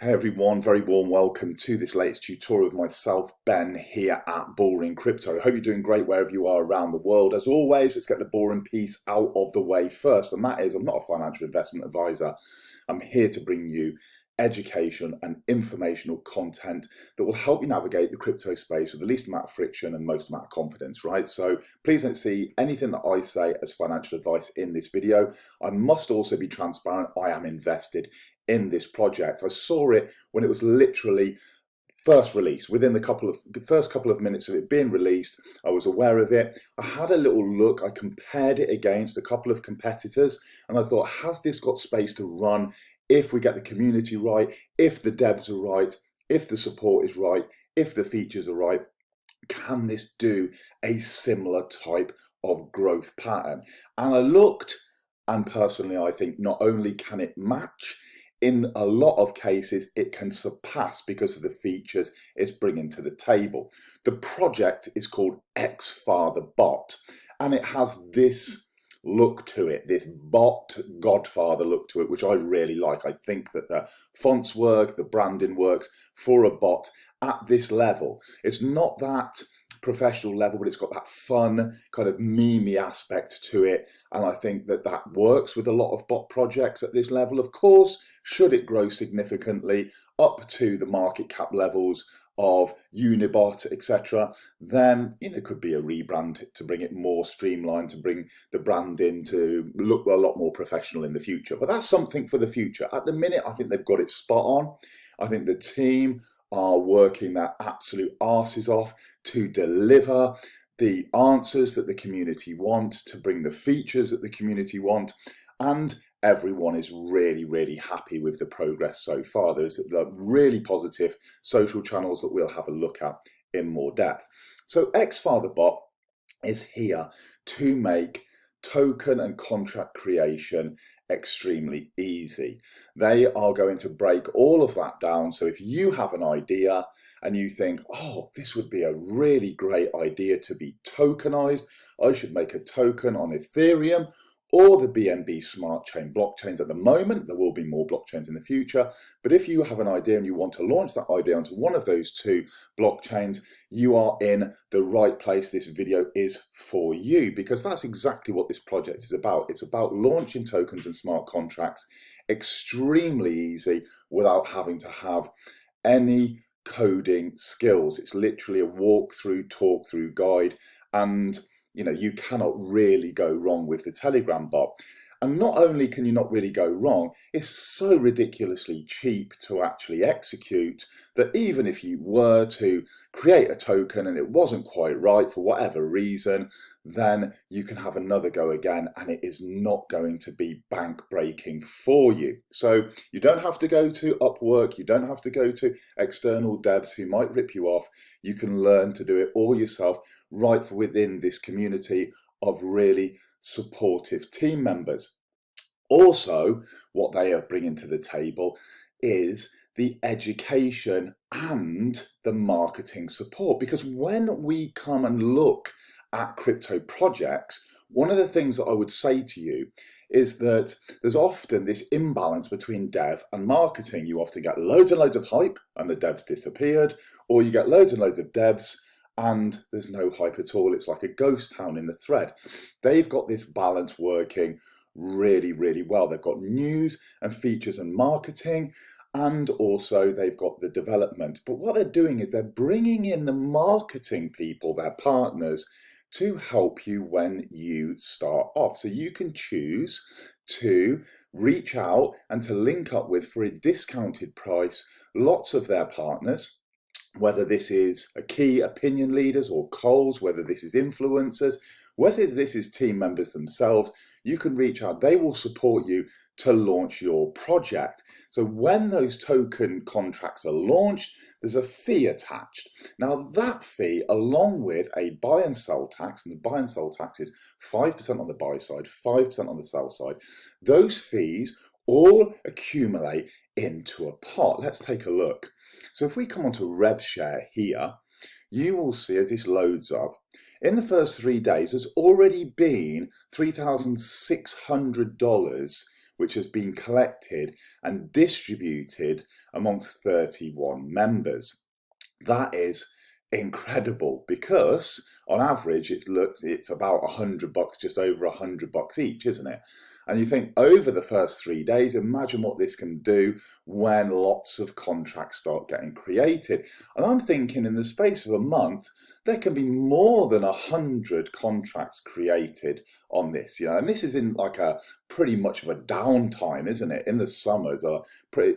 Hey everyone, very warm welcome to this latest tutorial of myself, Ben, here at Boring Crypto. Hope you're doing great wherever you are around the world. As always, let's get the boring piece out of the way first, and that is I'm not a financial investment advisor. I'm here to bring you education and informational content that will help you navigate the crypto space with the least amount of friction and most amount of confidence, right? So please don't see anything that I say as financial advice in this video. I must also be transparent. I am invested in this project. I saw it when it was literally first release. Within the first couple of minutes of it being released, I was aware of it. I had a little look. I compared it against a couple of competitors, and I thought, has this got space to run if we get the community right, if the devs are right, if the support is right, if the features are right? Can this do a similar type of growth pattern? And I looked, and personally, I think not only can it match, in a lot of cases, it can surpass because of the features it's bringing to the table. The project is called XFather bot, and it has this look to it, this bot godfather look to it, which I really like. I think that the fonts work, the branding works for a bot at this level. It's not that professional level, but it's got that fun kind of memey aspect to it, and I think that that works with a lot of bot projects at this level. Of course, should it grow significantly up to the market cap levels of Unibot, etc., then it could be a rebrand to bring it more streamlined, to bring the brand in to look a lot more professional in the future. But that's something for the future. At the minute, I think they've got it spot on. I think the team are working their absolute arses off to deliver the answers that the community want, to bring the features that the community want, and everyone is really, really happy with the progress so far. There's really positive social channels that we'll have a look at in more depth. So XFatherBot is here to make token and contract creation extremely easy. They are going to break all of that down. So if you have an idea and you think, oh, this would be a really great idea to be tokenized, I should make a token on Ethereum or the BNB Smart Chain blockchains. At the moment, there will be more blockchains in the future, but if you have an idea and you want to launch that idea onto one of those two blockchains, you are in the right place. This video is for you, because that's exactly what this project is about. It's about launching tokens and smart contracts extremely easy without having to have any coding skills. It's literally a walkthrough, talk-through guide, and you cannot really go wrong with the Telegram bot. And not only can you not really go wrong, it's so ridiculously cheap to actually execute that even if you were to create a token and it wasn't quite right for whatever reason, then you can have another go again, and it is not going to be bank breaking for you. So you don't have to go to Upwork, you don't have to go to external devs who might rip you off. You can learn to do it all yourself right from within this community of really supportive team members. Also, what they are bringing to the table is the education and the marketing support, because when we come and look at crypto projects, one of the things that I would say to you is that there's often this imbalance between dev and marketing. You often get loads and loads of hype and the devs disappeared, or you get loads and loads of devs and there's no hype at all. It's like a ghost town in the thread. They've got this balance working really, really well. They've got news and features and marketing, and also they've got the development. But what they're doing is they're bringing in the marketing people, their partners, to help you when you start off. So you can choose to reach out and to link up with, for a discounted price, lots of their partners, whether this is a key opinion leaders or calls, whether this is influencers, whether this is team members themselves. You can reach out. They will support you to launch your project. So when those token contracts are launched, there's a fee attached. Now that fee, along with a buy and sell tax, and the buy and sell tax is 5% on the buy side, 5% on the sell side, those fees all accumulate into a pot. Let's take a look. So if we come onto RevShare here, you will see as this loads up, in the first 3 days, there's already been $3,600 which has been collected and distributed amongst 31 members. That is incredible, because on average it's about $100, just over $100 each, isn't it? And you think, over the first 3 days, imagine what this can do when lots of contracts start getting created. And I'm thinking, in the space of a month, there can be more than 100 contracts created on this, and this is in like a pretty much of a downtime, isn't it? In the summers,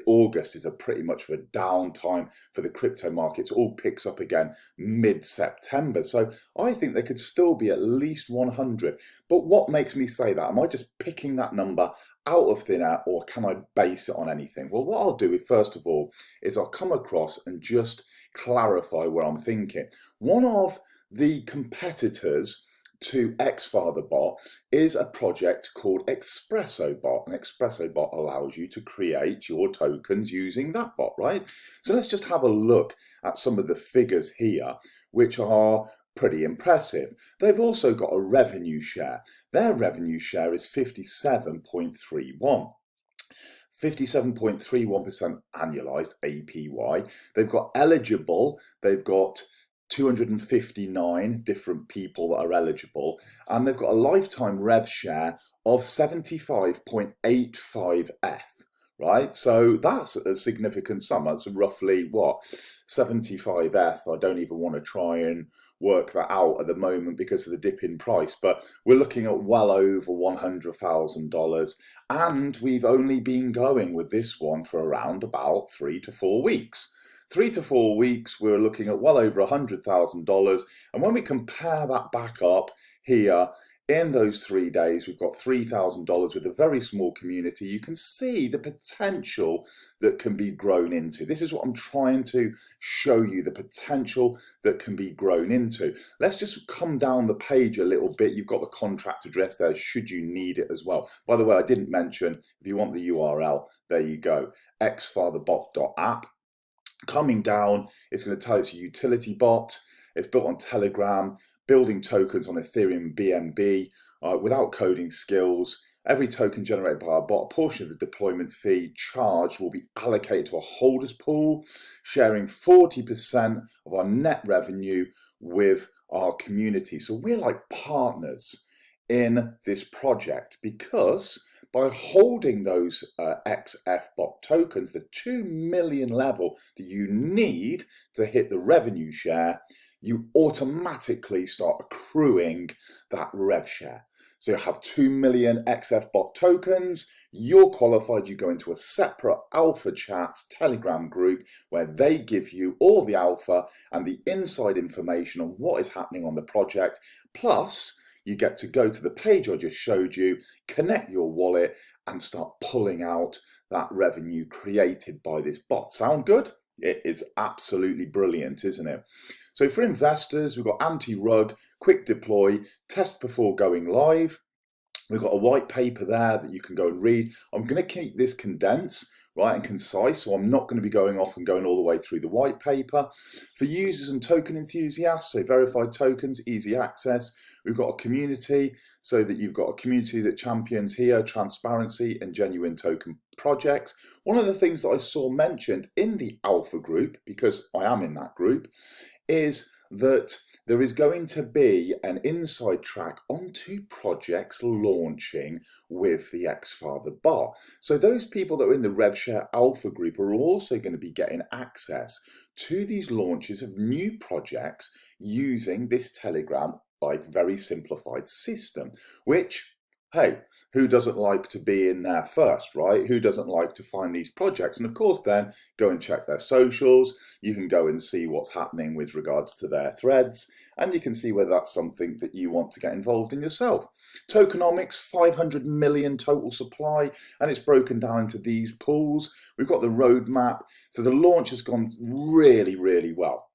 August is a pretty much of a downtime for the crypto markets. All picks up again mid-September. So I think there could still be at least 100. But what makes me say that? Am I just picking that number out of thin air, or can I base it on anything? Well, what I'll do, first of all, is I'll come across and just clarify where I'm thinking. One of the competitors to XFather bot is a project called XpressoBot. And XpressoBot allows you to create your tokens using that bot, right? So let's just have a look at some of the figures here, which are pretty impressive. They've also got a revenue share. Their revenue share is 57.31. 57.31% annualized APY. They've got they've got 259 different people that are eligible, and they've got a lifetime rev share of 75.85F. Right, so that's a significant sum. That's roughly what, 75F. I don't even want to try and work that out at the moment because of the dip in price, but we're looking at well over $100,000, and we've only been going with this one for around about 3 to 4 weeks. 3 to 4 weeks, we're looking at well over $100,000, and when we compare that back up here, in those 3 days, we've got $3,000 with a very small community. You can see the potential that can be grown into. This is what I'm trying to show you, the potential that can be grown into. Let's just come down the page a little bit. You've got the contract address there, should you need it as well. By the way, I didn't mention, if you want the URL, there you go, xfatherbot.app. Coming down, it's going to tell you it's a utility bot. It's built on Telegram, building tokens on Ethereum BNB without coding skills. Every token generated by our bot, a portion of the deployment fee charged will be allocated to a holders pool, sharing 40% of our net revenue with our community. So we're like partners in this project, because by holding those XFbot tokens, the 2 million level that you need to hit the revenue share, you automatically start accruing that rev share. So you have 2 million XFbot tokens, you're qualified, you go into a separate alpha chat Telegram group where they give you all the alpha and the inside information on what is happening on the project, plus you get to go to the page I just showed you, connect your wallet, and start pulling out that revenue created by this bot. Sound good? It is absolutely brilliant, isn't it? So for investors, we've got anti-rug, quick deploy, test before going live. We've got a white paper there that you can go and read. I'm going to keep this condensed, right, and concise, so I'm not going to be going off and going all the way through the white paper. For users and token enthusiasts, so verified tokens, easy access. We've got a community, so that you've got a community that champions here transparency and genuine token projects. One of the things that I saw mentioned in the alpha group, because I am in that group, is that there is going to be an inside track onto projects launching with the XFather bot. So those people that are in the RevShare Alpha group are also going to be getting access to these launches of new projects using this Telegram, like, very simplified system, which, hey, who doesn't like to be in there first, right? Who doesn't like to find these projects? And of course, then go and check their socials. You can go and see what's happening with regards to their threads, and you can see whether that's something that you want to get involved in yourself. Tokenomics, 500 million total supply, and it's broken down into these pools. We've got the roadmap. So the launch has gone really, really well.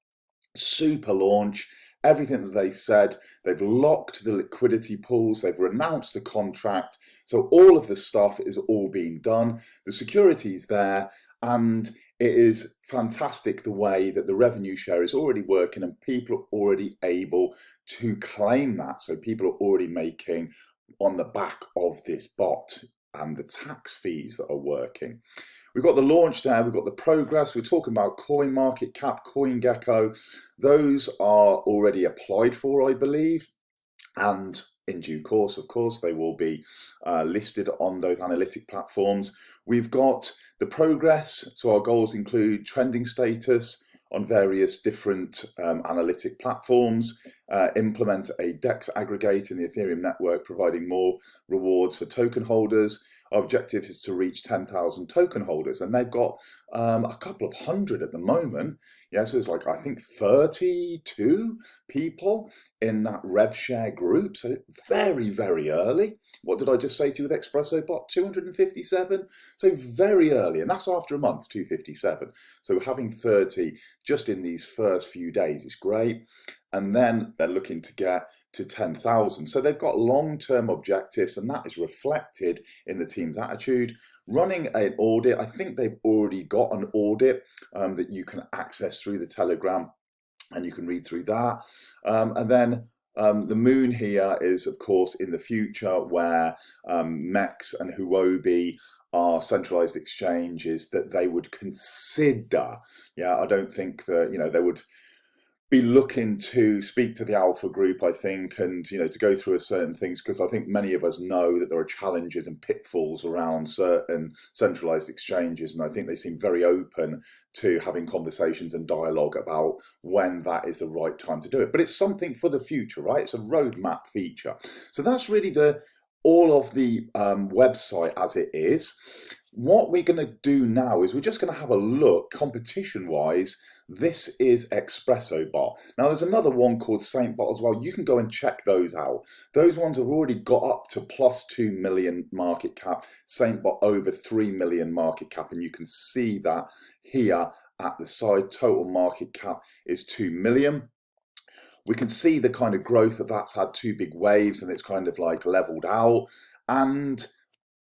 Super launch. Everything that they said, they've locked the liquidity pools, they've renounced the contract, so all of the stuff is all being done, the security is there, and it is fantastic the way that the revenue share is already working and people are already able to claim that, so people are already making on the back of this bot. and the tax fees that are working. We've got the launch there, we've got the progress, we're talking about CoinMarketCap, CoinGecko. Those are already applied for, I believe, and in due course, of course, they will be listed on those analytic platforms. We've got the progress, so our goals include trending status on various different analytic platforms, implement a DEX aggregate in the Ethereum network, providing more rewards for token holders. Our objective is to reach 10,000 token holders, and they've got a couple of hundred at the moment. Yeah, so it's like, I think 32 people in that RevShare group. So very, very early. What did I just say to you with Espresso Bot? 257. So very early, and that's after a month, 257. So having 30 just in these first few days is great. And then they're looking to get to 10,000. So they've got long-term objectives, and that is reflected in the team's attitude. Running an audit, I think they've already got an audit that you can access through the Telegram, and you can read through that. And then the moon here is, of course, in the future, where MEX and Huobi are centralized exchanges that they would consider. Yeah, I don't think that, they would be looking to speak to the alpha group, I think, and to go through certain things, because I think many of us know that there are challenges and pitfalls around certain centralized exchanges, and I think they seem very open to having conversations and dialogue about when that is the right time to do it. But it's something for the future, right? It's a roadmap feature. So that's really all of the website as it is. What we're going to do now is we're just going to have a look competition-wise. This is Espresso Bot. Now there's another one called Saint Bot as well. You can go and check those out. Those ones have already got up to plus 2 million market cap. Saint Bot over 3 million market cap, and you can see that here at the side. Total market cap is 2 million. We can see the kind of growth that's had two big waves, and it's kind of like leveled out. And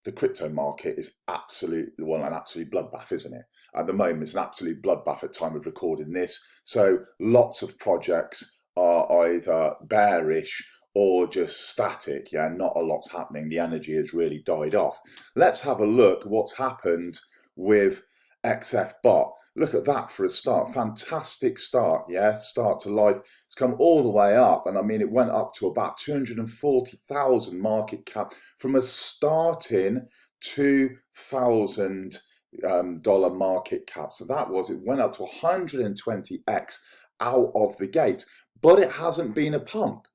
the crypto market is an absolute bloodbath, isn't it? At the moment, it's an absolute bloodbath at time of recording this. So lots of projects are either bearish or just static. Yeah, not a lot's happening. The energy has really died off. Let's have a look at what's happened with XFbot. Look at that for a start. Fantastic start, yeah, start to life. It's come all the way up, and I mean, it went up to about 240,000 market cap from a starting $2,000 market cap. So it went up to 120x out of the gate, but it hasn't been a pump.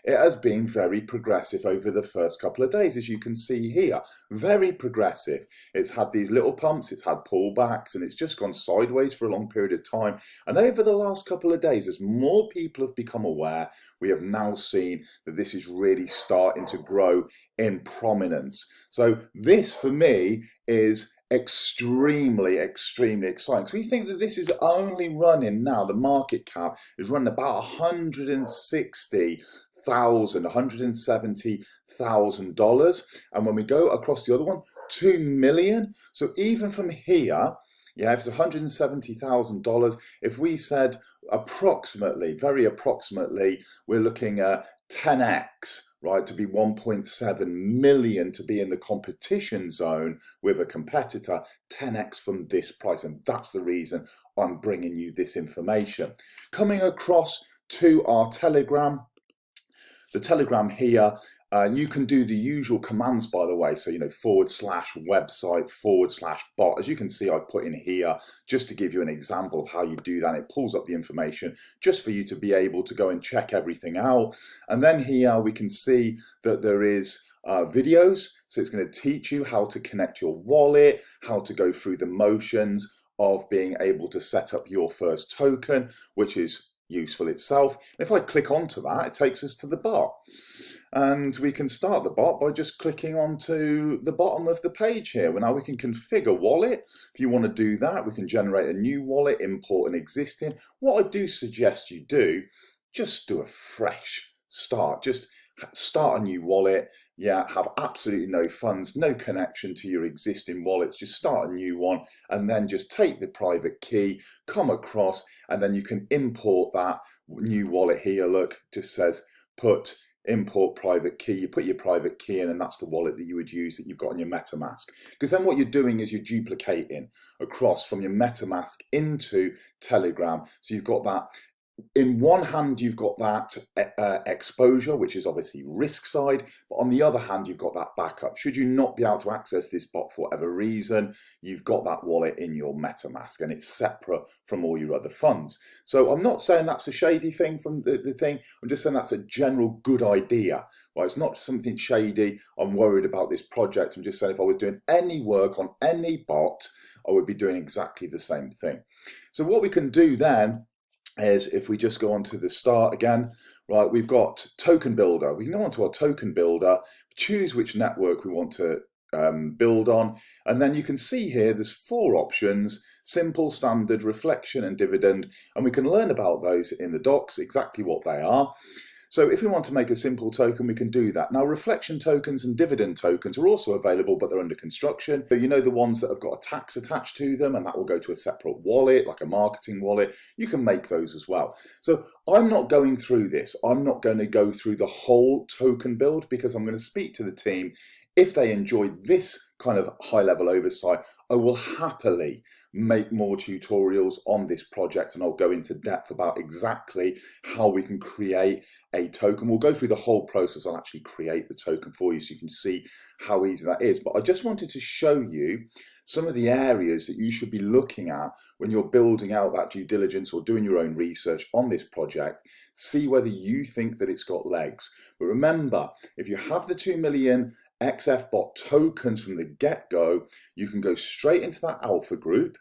It has been very progressive over the first couple of days, as you can see here. Very progressive. It's had these little pumps, it's had pullbacks, and it's just gone sideways for a long period of time. And over the last couple of days, as more people have become aware, we have now seen that this is really starting to grow in prominence. So this, for me, is extremely exciting. So we think that this is only running now, the market cap is running about $170,000, and when we go across the other one, 2 million. So even from here, yeah, if it's $170,000, if we said approximately, very approximately, we're looking at 10x, right, to be 1.7 million to be in the competition zone with a competitor, 10x from this price. And that's the reason I'm bringing you this information. Coming across to our Telegram, the Telegram here, you can do the usual commands, by the way. So, /website/bot. As you can see, I've put in here just to give you an example of how you do that. It pulls up the information just for you to be able to go and check everything out. And then here we can see that there is videos. So it's going to teach you how to connect your wallet, how to go through the motions of being able to set up your first token, which is useful itself. If I click onto that, it takes us to the bot. And we can start the bot by just clicking onto the bottom of the page here. Well, now we can configure wallet. If you want to do that, we can generate a new wallet, import an existing. What I do suggest you do, just do a fresh start. Just start a new wallet. Yeah, have absolutely no funds, no connection to your existing wallets. Just start a new one, and then just take the private key, come across, and then you can import that new wallet here. Look, just says put import private key, you put your private key in, and that's the wallet that you would use that you've got on your MetaMask. Because then what you're doing is you're duplicating across from your MetaMask into Telegram. So you've got that. In one hand, you've got that exposure, which is obviously risk side, but on the other hand, you've got that backup. Should you not be able to access this bot for whatever reason, you've got that wallet in your MetaMask and it's separate from all your other funds. So I'm not saying that's a shady thing from the thing, I'm just saying that's a general good idea. Well, it's not something shady, I'm worried about this project. I'm just saying if I was doing any work on any bot, I would be doing exactly the same thing. So what we can do then is if we just go on to the start again, right, we've got token builder. We can go onto our token builder, choose which network we want to build on, and then you can see here there's 4 options: simple, standard, reflection, and dividend, and we can learn about those in the docs, exactly what they are. So if we want to make a simple token, we can do that. Now, reflection tokens and dividend tokens are also available, but they're under construction. So you know the ones that have got a tax attached to them, and that will go to a separate wallet, like a marketing wallet. You can make those as well. So I'm not going through this. I'm not going to go through the whole token build because I'm going to speak to the team. If they enjoy this kind of high-level oversight, I will happily make more tutorials on this project, and I'll go into depth about exactly how we can create a token. We'll go through the whole process. I'll actually create the token for you so you can see how easy that is. But I just wanted to show you some of the areas that you should be looking at when you're building out that due diligence or doing your own research on this project. See whether you think that it's got legs. But remember, if you have the 2 million XFbot tokens from the get-go, you can go straight into that alpha group.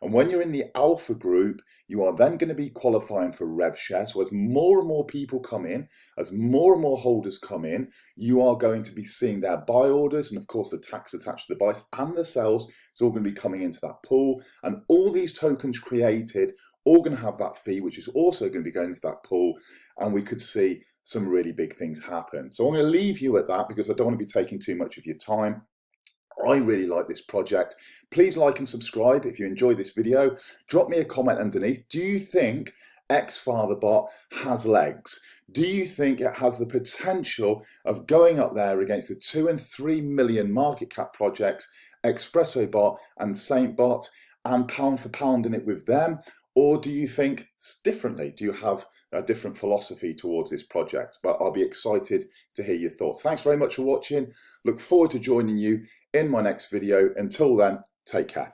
And when you're in the alpha group, you are then going to be qualifying for rev share. So as more and more people come in, as more and more holders come in, you are going to be seeing their buy orders, and of course the tax attached to the buys and the sells. It's all going to be coming into that pool, and all these tokens created all going to have that fee, which is also going to be going into that pool, and we could see some really big things happen. So I'm going to leave you at that because I don't want to be taking too much of your time. I really like this project. Please like and subscribe if you enjoy this video. Drop me a comment underneath. Do you think XFather bot has legs? Do you think it has the potential of going up there against the 2 and 3 million market cap projects, Espresso bot and Saint bot, and pound for pound in it with them? Or do you think differently? Do you have a different philosophy towards this project? But I'll be excited to hear your thoughts. Thanks very much for watching. Look forward to joining you in my next video. Until then, take care.